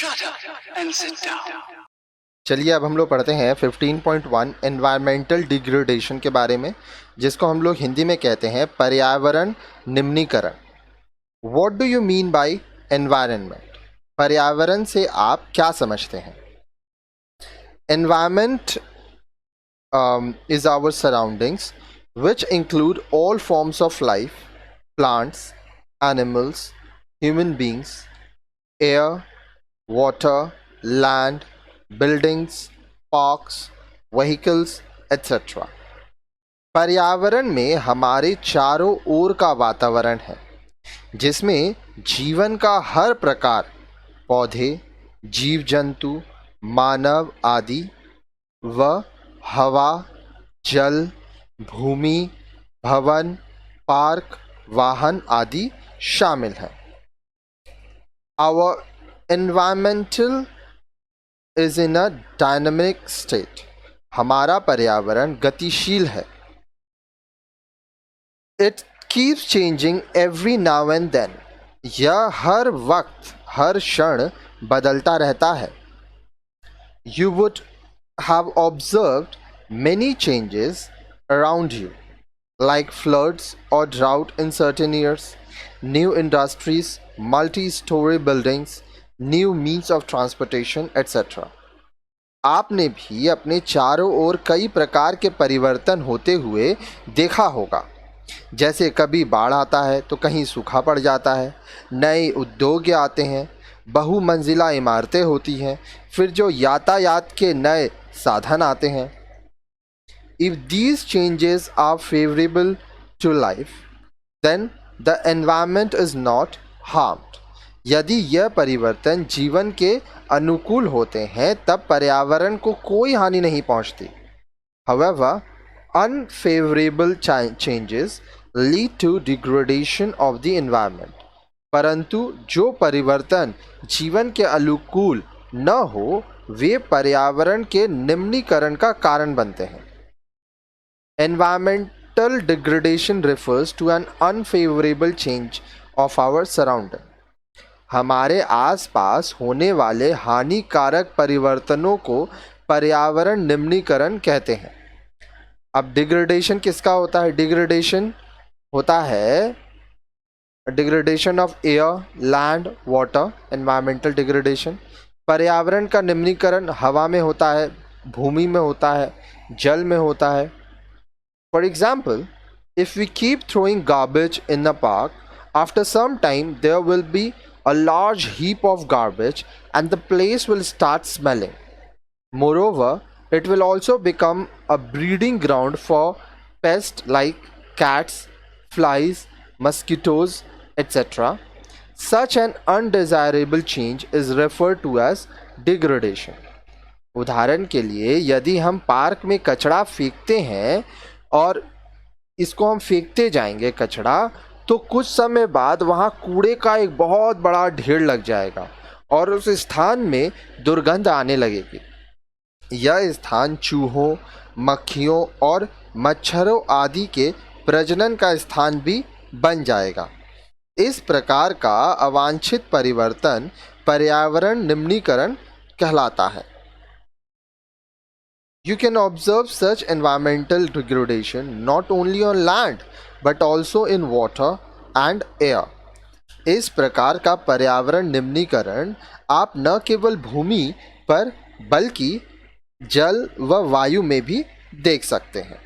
Shut up and sit down. चलिए अब हम लोग पढ़ते हैं 15.1 एनवायरमेंटल डिग्रेडेशन के बारे में, जिसको हम लोग हिंदी में कहते हैं पर्यावरण निम्नीकरण। What do you mean by environment? पर्यावरण से आप क्या समझते हैं? Environment is our surroundings which include all forms of life, plants, animals, human beings, air, water, land, buildings, parks, vehicles, etc. पर्यावरण में हमारे चारों ओर का वातावरण है जिसमें जीवन का हर प्रकार, पौधे, जीव जंतु, मानव आदि व हवा, जल, भूमि, भवन, पार्क, वाहन आदि शामिल हैं। Our environmental is in a dynamic state. हमारा पर्यावरण गतिशील है। It keeps changing every now and then. यह हर वक्त, हर क्षण बदलता रहता है। You would have observed many changes around you, like floods or drought in certain years, new industries, multi-story buildings, new means of transportation, etc. आपने भी अपने चारों ओर कई प्रकार के परिवर्तन होते हुए देखा होगा, जैसे कभी बाढ़ आता है तो कहीं सूखा पड़ जाता है, नए उद्योग आते हैं, बहुमंजिला इमारतें होती हैं, फिर जो यातायात के नए साधन आते हैं। If these changes are favorable to life, then the environment is not harmed. यदि यह परिवर्तन जीवन के अनुकूल होते हैं तब पर्यावरण को कोई हानि नहीं पहुंचती। However, unfavorable changes lead to degradation of the environment. परंतु जो परिवर्तन जीवन के अनुकूल न हो वे पर्यावरण के निम्नीकरण का कारण बनते हैं। Environmental degradation refers to an unfavorable change of our surrounding. हमारे आसपास होने वाले हानिकारक परिवर्तनों को पर्यावरण निम्नीकरण कहते हैं। अब डिग्रेडेशन किसका होता है? डिग्रेडेशन होता है degradation of air, land, water, environmental degradation. पर्यावरण का निम्नीकरण हवा में होता है, भूमि में होता है, जल में होता है। For example, if we keep throwing garbage in the park, after some time there will be a large heap of garbage and the place will start smelling. Moreover, it will also become a breeding ground for pests like cats, flies, mosquitoes, etc. Such an undesirable change is referred to as degradation. उदाहरण के लिए यदि हम park में कचरा फेंकते हैं और इसको हम फेंकते जाएंगे कचरा, तो कुछ समय बाद वहाँ कूड़े का एक बहुत बड़ा ढेर लग जाएगा और उस स्थान में दुर्गंध आने लगेगी। यह स्थान चूहों, मक्खियों और मच्छरों आदि के प्रजनन का स्थान भी बन जाएगा। इस प्रकार का अवांछित परिवर्तन पर्यावरण निम्नीकरण कहलाता है। You can observe such environmental degradation not only on land but also in water and air. इस प्रकार का पर्यावरण निम्नीकरण आप न केवल भूमि पर बल्कि जल व वायु में भी देख सकते हैं।